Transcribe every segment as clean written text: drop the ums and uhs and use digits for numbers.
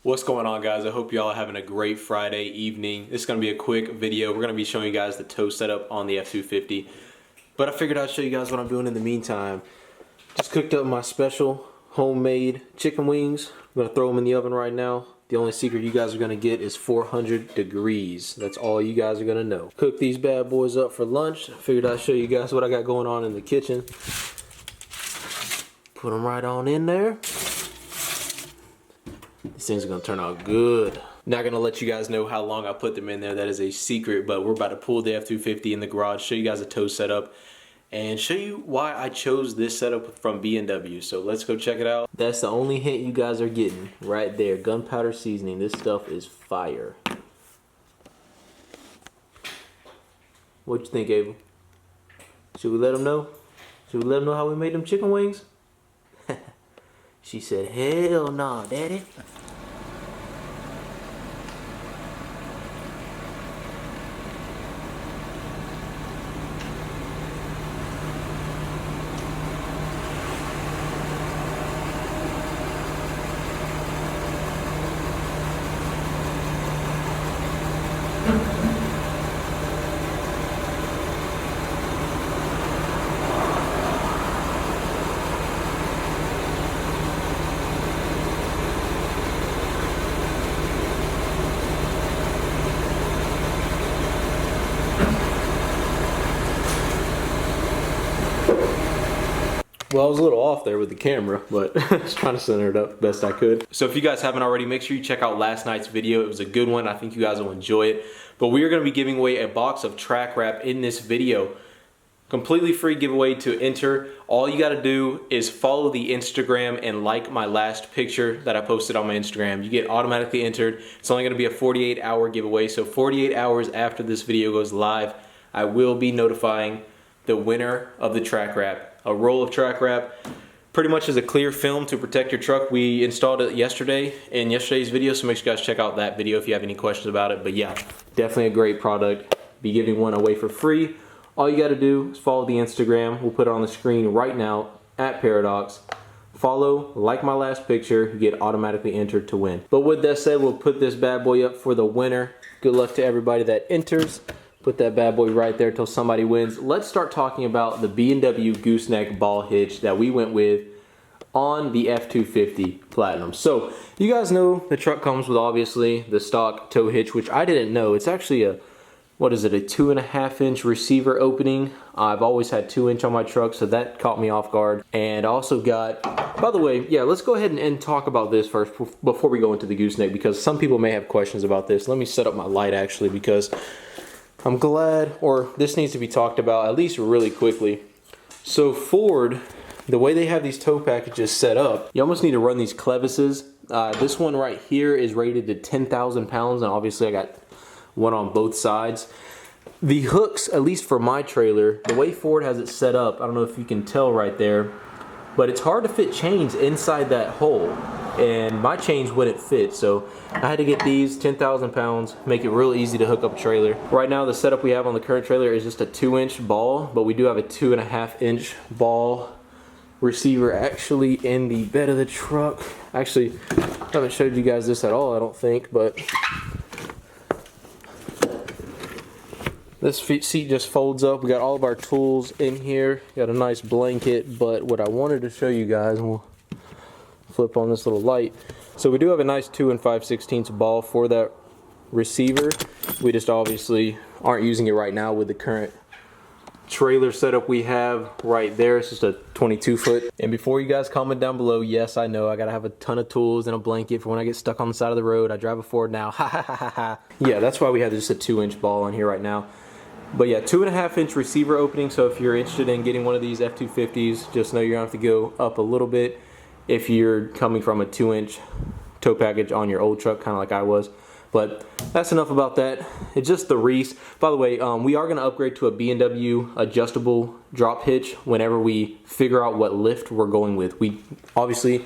What's going on, guys? I hope y'all are having a great Friday evening. This is going to be a quick video. We're going to be showing you guys the tow setup on the F-250. But I figured I'd show you guys what I'm doing in the meantime. Just cooked up my special homemade chicken wings. I'm going to throw them in the oven right now. The only secret you guys are going to get is 400 degrees. That's all you guys are going to know. Cook these bad boys up for lunch. I figured I'd show you guys what I got going on in the kitchen. Put them right on in there. These things are gonna turn out good. Not gonna let you guys know how long I put them in there. That is a secret, but we're about to pull the F-250 in the garage, show you guys a tow setup, and show you why I chose this setup from B&W. So let's go check it out. That's the only hint you guys are getting right there. Gunpowder seasoning. This stuff is fire. What you think, Ava? Should we let them know? Should we let them know how we made them chicken wings? She said, hell no, Daddy. Well, I was a little off there with the camera, but I was trying to center it up best I could. So if you guys haven't already, make sure you check out last night's video. It was a good one. I think you guys will enjoy it. But we are going to be giving away a box of track wrap in this video. Completely free giveaway to enter. All you got to do is follow the Instagram and like my last picture that I posted on my Instagram. You get automatically entered. It's only going to be a 48-hour giveaway. So 48 hours after this video goes live, I will be notifying the winner of the track wrap. A roll of track wrap pretty much is a clear film to protect your truck. We installed it yesterday in yesterday's video, so make sure you guys check out that video if you have any questions about it. But yeah, definitely a great product. Be giving one away for free. All you got to do is follow the Instagram. We'll put it on the screen right now at ParoDoXz. Follow, like my last picture, you get automatically entered to win. But with that said, we'll put this bad boy up for the winner. Good luck to everybody that enters. Put that bad boy right there till somebody wins. Let's start talking about the B&W gooseneck ball hitch that we went with on the F-250 Platinum. So you guys know the truck comes with obviously the stock tow hitch, which I didn't know. It's actually a, what is it, a 2.5-inch receiver opening. I've always had 2-inch on my truck, so that caught me off guard. And I also got, by the way, yeah, let's go ahead and talk about this first before we go into the gooseneck, because some people may have questions about this. Let me set up my light actually, because I'm glad, or this needs to be talked about at least really quickly. So Ford, the way they have these tow packages set up, you almost need to run these clevises. This one right here is rated to 10,000 pounds, and obviously I got one on both sides. The hooks, at least for my trailer, the way Ford has it set up, I don't know if you can tell right there, but it's hard to fit chains inside that hole. And my chains wouldn't fit, so I had to get these 10,000 pounds, make it real easy to hook up a trailer. Right now the setup we have on the current trailer is just a 2-inch ball, but we do have a 2.5-inch ball receiver actually in the bed of the truck. Actually, I haven't showed you guys this at all, I don't think, but this seat just folds up. We got all of our tools in here, got a nice blanket, but what I wanted to show you guys, we'll flip on this little light. So we do have a nice 2 5/16 ball for that receiver. We just obviously aren't using it right now with the current trailer setup we have right there. It's just a 22-foot. And before you guys comment down below, yes, I know I gotta have a ton of tools and a blanket for when I get stuck on the side of the road. I drive a Ford now. Ha ha ha ha ha. Yeah, that's why we have just a 2-inch ball on here right now. But yeah, 2.5-inch receiver opening. So if you're interested in getting one of these F-250s, just know you're gonna have to go up a little bit if you're coming from a 2-inch tow package on your old truck, kind of like I was. But that's enough about that. It's just the Reese. By the way, we are going to upgrade to a B&W adjustable drop hitch whenever we figure out what lift we're going with. We obviously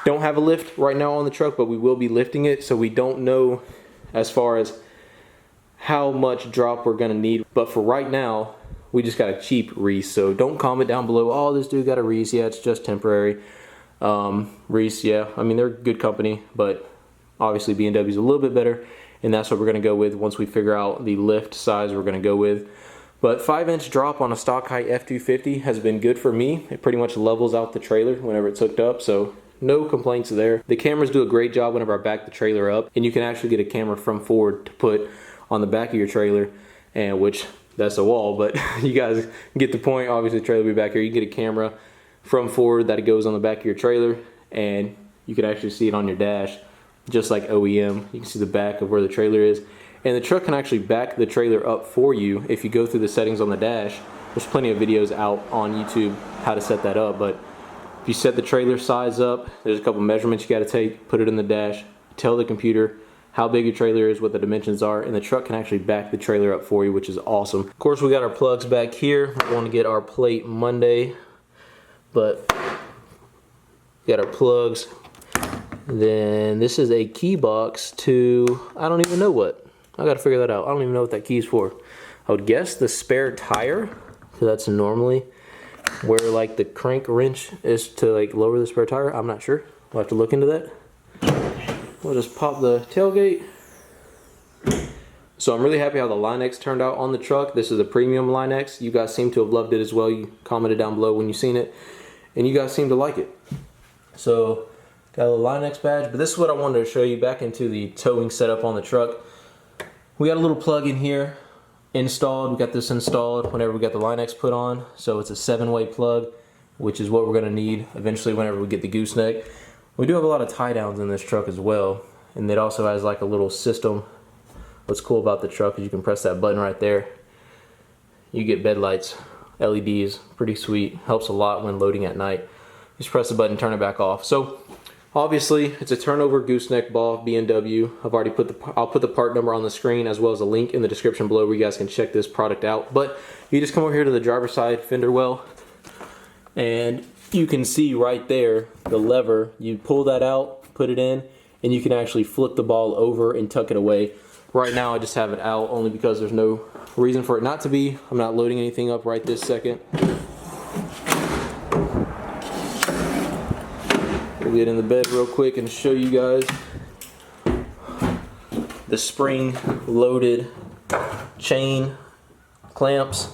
don't have a lift right now on the truck, but we will be lifting it, so we don't know as far as how much drop we're going to need. But for right now, we just got a cheap Reese. So don't comment down below, oh, this dude got a Reese. Yeah, it's just temporary. Reese, yeah, I mean, they're good company, but Obviously B&W is a little bit better, and that's what we're going to go with once we figure out the lift size we're going to go with. But 5-inch drop on a stock height F-250 has been good for me. It pretty much levels out the trailer whenever it's hooked up, so no complaints there. The cameras do a great job whenever I back the trailer up, and you can actually get a camera from forward to put on the back of your trailer, and which that's a wall, but you guys get the point. Obviously the trailer will be back here. You can get a camera from forward that goes on the back of your trailer, and you can actually see it on your dash, just like OEM. You can see the back of where the trailer is. And the truck can actually back the trailer up for you if you go through the settings on the dash. There's plenty of videos out on YouTube how to set that up, but if you set the trailer size up, there's a couple measurements you got to take, put it in the dash, tell the computer how big your trailer is, what the dimensions are, and the truck can actually back the trailer up for you, which is awesome. Of course, we got our plugs back here. We want to get our plate Monday, but we got our plugs. Then this is a key box to, I don't even know what. I gotta figure that out. I don't even know what that key is for. I would guess the spare tire, so that's normally where like the crank wrench is to like lower the spare tire. I'm not sure. We'll have to look into that. We'll just pop the tailgate. So I'm really happy how the Line X turned out on the truck. This is a premium Line X. You guys seem to have loved it as well. You commented down below when you seen it, and you guys seem to like it. So got a little Line X badge, but this is what I wanted to show you back into the towing setup on the truck. We got a little plug in here installed. We got this installed whenever we got the Line X put on. So it's a 7-way plug, which is what we're gonna need eventually whenever we get the gooseneck. We do have a lot of tie downs in this truck as well. And it also has like a little system. What's cool about the truck is you can press that button right there. You get bed lights, LEDs, pretty sweet. Helps a lot when loading at night. Just press the button, turn it back off. So obviously, it's a turnover gooseneck ball B&W. I'll put the part number on the screen as well as a link in the description below where you guys can check this product out. But you just come over here to the driver's side fender well, and you can see right there the lever. You pull that out, put it in, and you can actually flip the ball over and tuck it away. Right now, I just have it out only because there's no reason for it not to be. I'm not loading anything up right this second. We'll get in the bed real quick and show you guys the spring loaded chain clamps.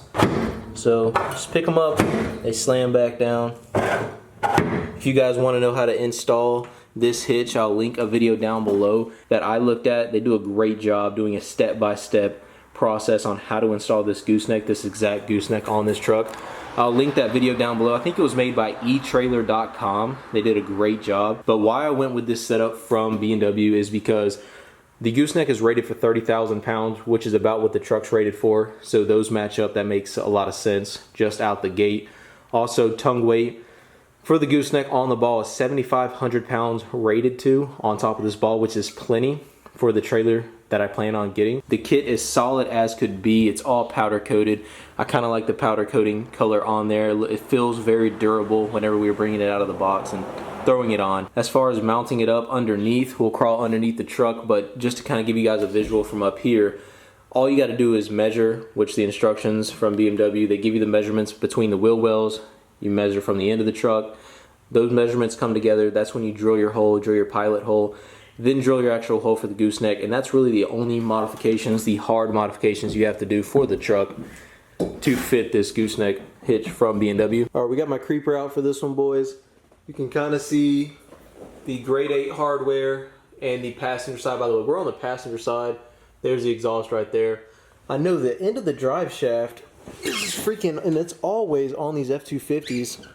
So just pick them up, they slam back down. If you guys want to know how to install this hitch, I'll link a video down below that I looked at. They do a great job doing a step-by-step process on how to install this gooseneck, this exact gooseneck on this truck. I'll link that video down below. I think it was made by eTrailer.com. They did a great job. But why I went with this setup from B&W is because the gooseneck is rated for 30,000 pounds, which is about what the truck's rated for. So those match up. That makes a lot of sense just out the gate. Also, tongue weight for the gooseneck on the ball is 7,500 pounds rated to on top of this ball, which is plenty for the trailer that I plan on getting. The kit is solid as could be. It's all powder coated. I kind of like the powder coating color on there. It feels very durable whenever we were bringing it out of the box and throwing it on. As far as mounting it up underneath, we'll crawl underneath the truck, but just to kind of give you guys a visual from up here, all you got to do is measure, which the instructions from BMW, they give you the measurements between the wheel wells. You measure from the end of the truck. Those measurements come together. That's when you drill your hole, drill your pilot hole, then drill your actual hole for the gooseneck, and that's really the only modifications, the hard modifications you have to do for the truck to fit this gooseneck hitch from B&W. All right, we got my creeper out for this one, boys. You can kind of see the grade 8 hardware and the passenger side. By the way, we're on the passenger side. There's the exhaust right there. I know the end of the drive shaft is freaking, and it's always on these F-250s,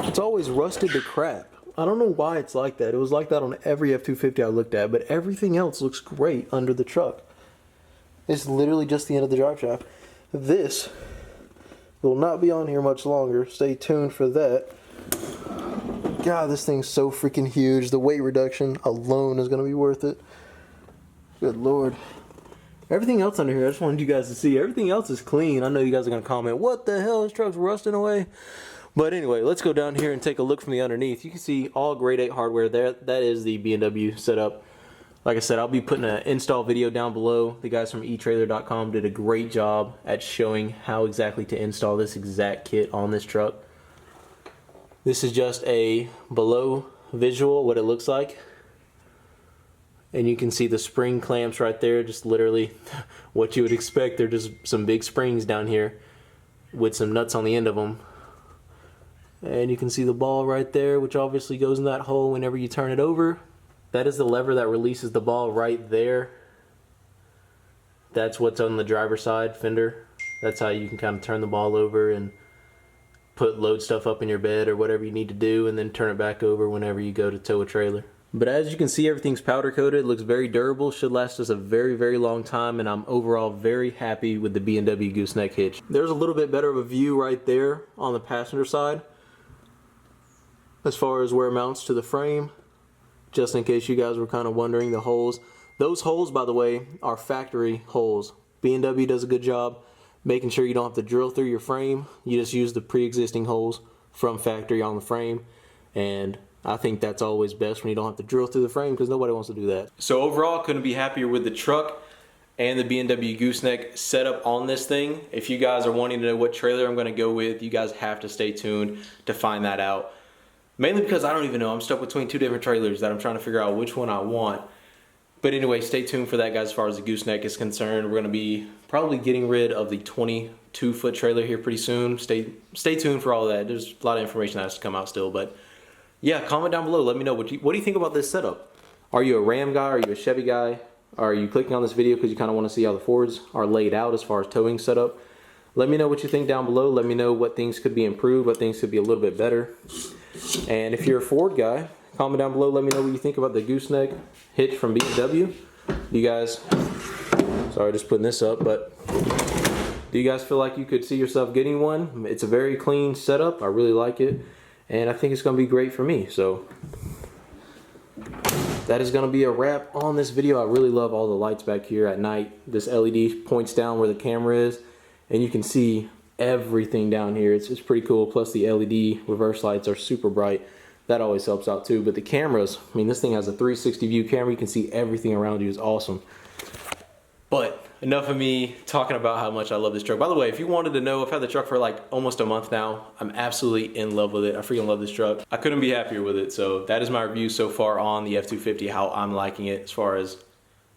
it's always rusted to crap. I don't know why it's like that. It was like that on every F-250 I looked at, but everything else looks great under the truck. It's literally just the end of the drive shaft. This will not be on here much longer. Stay tuned for that. God, this thing's so freaking huge. The weight reduction alone is going to be worth it. Good Lord. Everything else under here, I just wanted you guys to see. Everything else is clean. I know you guys are going to comment, what the hell, this truck's rusting away? But anyway, let's go down here and take a look from the underneath. You can see all grade 8 hardware there. That is the B&W setup. Like I said, I'll be putting an install video down below. The guys from eTrailer.com did a great job at showing how exactly to install this exact kit on this truck. This is just a below visual, what it looks like. And you can see the spring clamps right there, just literally what you would expect. They're just some big springs down here with some nuts on the end of them. And you can see the ball right there, which obviously goes in that hole whenever you turn it over. That is the lever that releases the ball right there. That's what's on the driver's side fender. That's how you can kind of turn the ball over and load stuff up in your bed or whatever you need to do, and then turn it back over whenever you go to tow a trailer. But as you can see, everything's powder coated. It looks very durable, should last us a very, very long time, and I'm overall very happy with the B&W gooseneck hitch. There's a little bit better of a view right there on the passenger side as far as where it mounts to the frame, just in case you guys were kind of wondering the holes. Those holes, by the way, are factory holes. B&W does a good job making sure you don't have to drill through your frame. You just use the pre-existing holes from factory on the frame, and I think that's always best when you don't have to drill through the frame, because nobody wants to do that. So overall, couldn't be happier with the truck and the B&W gooseneck setup on this thing. If you guys are wanting to know what trailer I'm going to go with, you guys have to stay tuned to find that out. Mainly because I don't even know. I'm stuck between two different trailers that I'm trying to figure out which one I want. But anyway, stay tuned for that, guys. As far as the gooseneck is concerned, we're going to be probably getting rid of the 22-foot trailer here pretty soon. Stay tuned for all that. There's a lot of information that has to come out still, but yeah, comment down below. Let me know what do you think about this setup. Are you a Ram guy? Are you a Chevy guy? Are you clicking on this video because you kind of want to see how the Fords are laid out as far as towing setup? Let me know what you think down below. Let me know what things could be improved, what things could be a little bit better. And if you're a Ford guy, comment down below. Let me know what you think about the gooseneck hitch from B&W. You guys, sorry, just putting this up, but do you guys feel like you could see yourself getting one? It's a very clean setup. I really like it, and I think it's going to be great for me. So that is going to be a wrap on this video. I really love all the lights back here at night. This LED points down where the camera is, and you can see everything down here. It's pretty cool. Plus the LED reverse lights are super bright. That always helps out too. But the cameras, I mean, this thing has a 360 view camera. You can see everything around you. It's awesome. But enough of me talking about how much I love this truck. By the way, if you wanted to know, I've had the truck for like almost a month now. I'm absolutely in love with it. I freaking love this truck. I couldn't be happier with it. So that is my review so far on the F-250, how I'm liking it as far as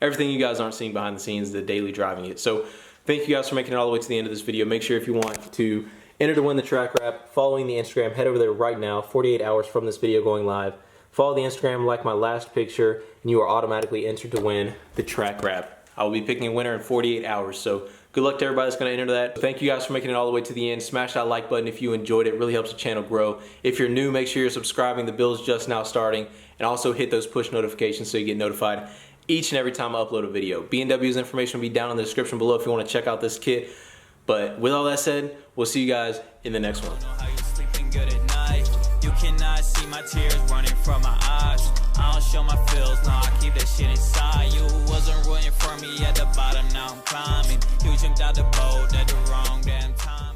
everything you guys aren't seeing behind the scenes, the daily driving it. So thank you guys for making it all the way to the end of this video. Make sure if you want to enter to win the track wrap, following the Instagram, head over there right now, 48 hours from this video going live. Follow the Instagram, like my last picture, and you are automatically entered to win the track wrap. I will be picking a winner in 48 hours, so good luck to everybody that's going to enter that. Thank you guys for making it all the way to the end. Smash that like button if you enjoyed it. It really helps the channel grow. If you're new, make sure you're subscribing. The build's just now starting. And also hit those push notifications so you get notified each and every time I upload a video. B&W's information will be down in the description below if you want to check out this kit. But with all that said, we'll see you guys in the next one. You cannot see my tears running from my eyes. I don't show my feels, no, I keep that shit inside. You wasn't rooting for me at the bottom, now I'm climbing. You jumped out the boat at the wrong damn time.